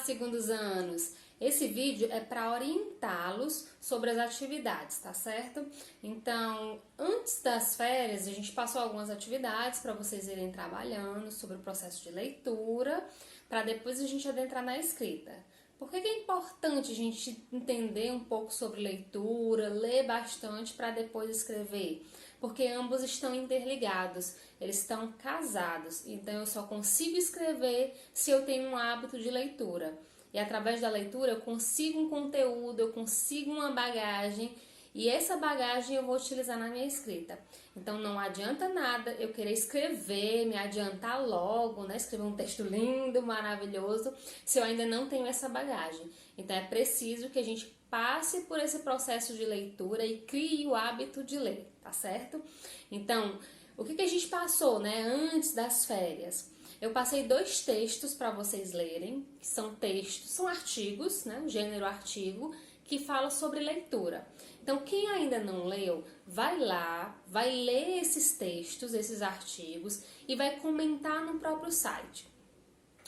segundos anos! Esse vídeo é para orientá-los sobre as atividades, tá certo? Então, antes das férias, a gente passou algumas atividades para vocês irem trabalhando sobre o processo de leitura, para depois a gente adentrar na escrita. Por que é importante a gente entender um pouco sobre leitura, ler bastante para depois escrever? Porque ambos estão interligados, eles estão casados, então eu só consigo escrever se eu tenho um hábito de leitura. E através da leitura eu consigo um conteúdo, eu consigo uma bagagem, e essa bagagem eu vou utilizar na minha escrita. Então não adianta nada eu querer escrever, me adiantar logo, né? Escrever um texto lindo, maravilhoso, se eu ainda não tenho essa bagagem. Então é preciso que a gente passe por esse processo de leitura e crie o hábito de ler, tá certo? Então, o que a gente passou, né, antes das férias? Eu passei 2 textos para vocês lerem, que são textos, são artigos, né, gênero artigo, que falam sobre leitura. Então, quem ainda não leu, vai lá, vai ler esses textos, esses artigos e vai comentar no próprio site.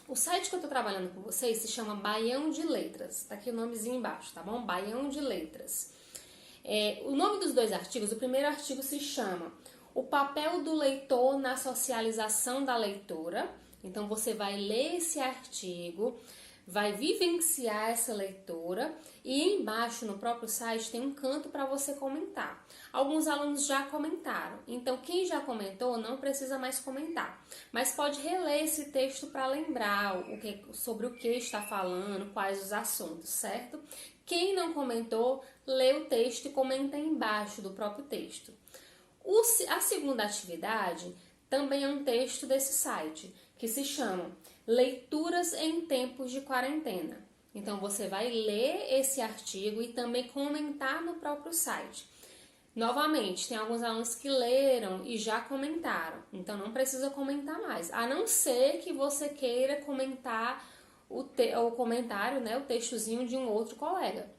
O site que eu tô trabalhando com vocês se chama Baião de Letras, tá aqui o nomezinho embaixo, tá bom? Baião de Letras. O nome dos 2 artigos, o primeiro artigo se chama O Papel do Leitor na Socialização da Leitura. Então você vai ler esse artigo, vai vivenciar essa leitura e embaixo no próprio site tem um canto para você comentar. Alguns alunos já comentaram, então quem já comentou não precisa mais comentar, mas pode reler esse texto para lembrar sobre o que está falando, quais os assuntos, certo? Quem não comentou, lê o texto e comenta embaixo do próprio texto. A segunda atividade também é um texto desse site, que se chama Leituras em Tempos de Quarentena. Então você vai ler esse artigo e também comentar no próprio site. Novamente, tem alguns alunos que leram e já comentaram, então não precisa comentar mais, a não ser que você queira comentar o comentário, né, o textozinho de um outro colega.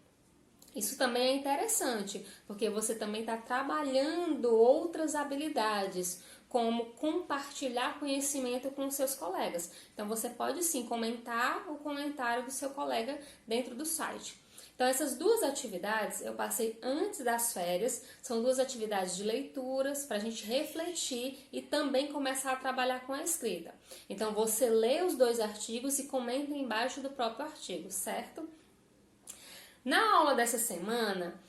Isso também é interessante, porque você também está trabalhando outras habilidades, como compartilhar conhecimento com os seus colegas. Então, você pode sim comentar o comentário do seu colega dentro do site. Então, essas 2 atividades eu passei antes das férias, são 2 atividades de leituras para a gente refletir e também começar a trabalhar com a escrita. Então, você lê os 2 artigos e comenta embaixo do próprio artigo, certo? Na aula dessa semana,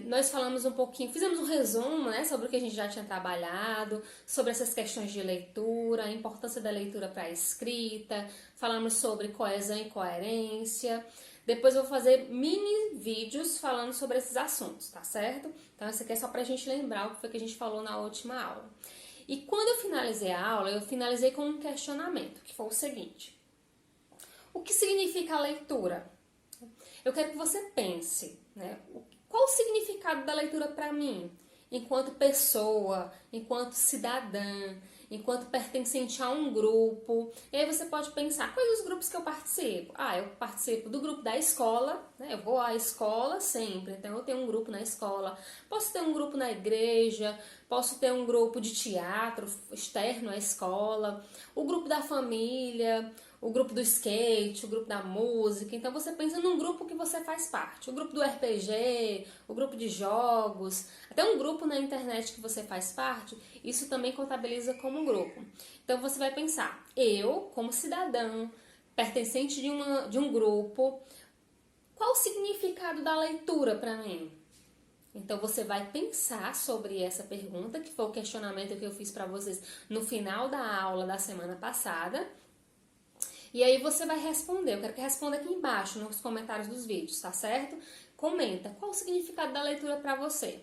nós falamos um pouquinho, fizemos um resumo, né, sobre o que a gente já tinha trabalhado, sobre essas questões de leitura, a importância da leitura para a escrita, falamos sobre coesão e coerência. Depois eu vou fazer mini vídeos falando sobre esses assuntos, tá certo? Então esse aqui é só pra gente lembrar o que foi que a gente falou na última aula. E quando eu finalizei a aula, eu finalizei com um questionamento, que foi o seguinte: o que significa a leitura? Eu quero que você pense, né? Qual o significado da leitura para mim, enquanto pessoa, enquanto cidadã, enquanto pertencente a um grupo? E aí você pode pensar, quais os grupos que eu participo? Eu participo do grupo da escola, né? Eu vou à escola sempre, então eu tenho um grupo na escola. Posso ter um grupo na igreja, posso ter um grupo de teatro externo à escola, o grupo da família, o grupo do skate, o grupo da música. Então você pensa num grupo que você faz parte. O grupo do RPG, o grupo de jogos, até um grupo na internet que você faz parte, isso também contabiliza como um grupo. Então você vai pensar, eu, como cidadão, pertencente de um grupo, qual o significado da leitura para mim? Então você vai pensar sobre essa pergunta, que foi o questionamento que eu fiz para vocês no final da aula da semana passada. E aí você vai responder, eu quero que responda aqui embaixo nos comentários dos vídeos, tá certo? Comenta, qual o significado da leitura para você?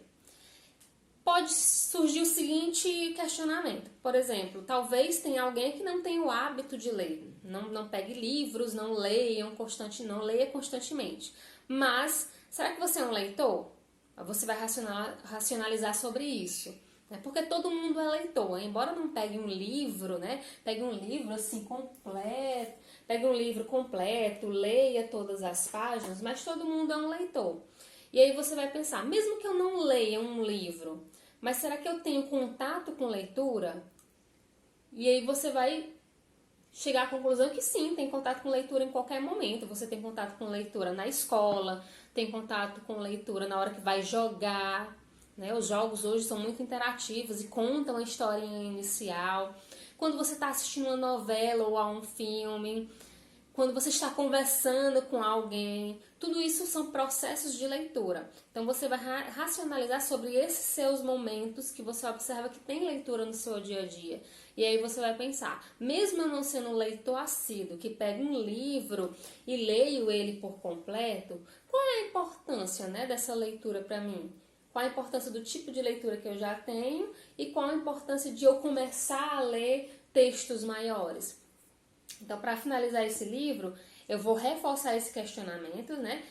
Pode surgir o seguinte questionamento, por exemplo, talvez tenha alguém que não tenha o hábito de ler, não pegue livros, não leia constantemente, mas será que você é um leitor? Você vai racionalizar sobre isso. Porque todo mundo é leitor, embora não pegue um livro, né? Pegue um livro assim completo, pegue um livro completo, leia todas as páginas, mas todo mundo é um leitor. E aí você vai pensar, mesmo que eu não leia um livro, mas será que eu tenho contato com leitura? E aí você vai chegar à conclusão que sim, tem contato com leitura em qualquer momento. Você tem contato com leitura na escola, tem contato com leitura na hora que vai jogar, né? Os jogos hoje são muito interativos e contam a historinha inicial. Quando você está assistindo uma novela ou a um filme, quando você está conversando com alguém, tudo isso são processos de leitura. Então você vai racionalizar sobre esses seus momentos que você observa que tem leitura no seu dia a dia. E aí você vai pensar, mesmo eu não sendo um leitor assíduo, que pega um livro e leio ele por completo, qual é a importância, né, dessa leitura para mim? Qual a importância do tipo de leitura que eu já tenho e qual a importância de eu começar a ler textos maiores? Então, para finalizar esse livro, eu vou reforçar esse questionamento, né?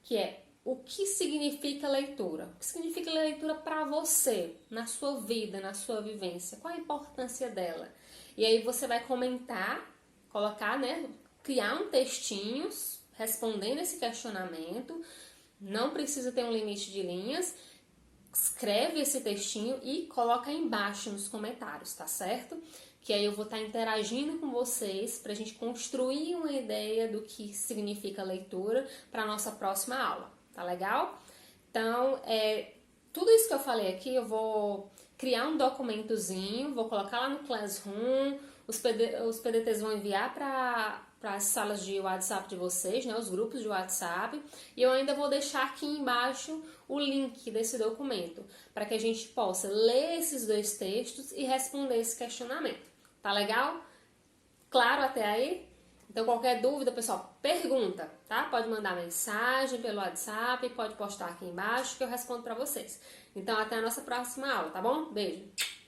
Que é o que significa leitura? O que significa leitura para você, na sua vida, na sua vivência? Qual a importância dela? E aí você vai comentar, colocar, né? Criar um textinho respondendo esse questionamento. Não precisa ter um limite de linhas. Escreve esse textinho e coloca aí embaixo nos comentários, tá certo? Que aí eu vou estar interagindo com vocês para a gente construir uma ideia do que significa leitura para a nossa próxima aula, tá legal? Então, tudo isso que eu falei aqui, eu vou criar um documentozinho, vou colocar lá no Classroom, os PDTs vão enviar para as salas de WhatsApp de vocês, né, os grupos de WhatsApp, e eu ainda vou deixar aqui embaixo o link desse documento, para que a gente possa ler esses dois textos e responder esse questionamento. Tá legal? Claro até aí? Então, qualquer dúvida, pessoal, pergunta, tá? Pode mandar mensagem pelo WhatsApp, pode postar aqui embaixo que eu respondo para vocês. Então, até a nossa próxima aula, tá bom? Beijo!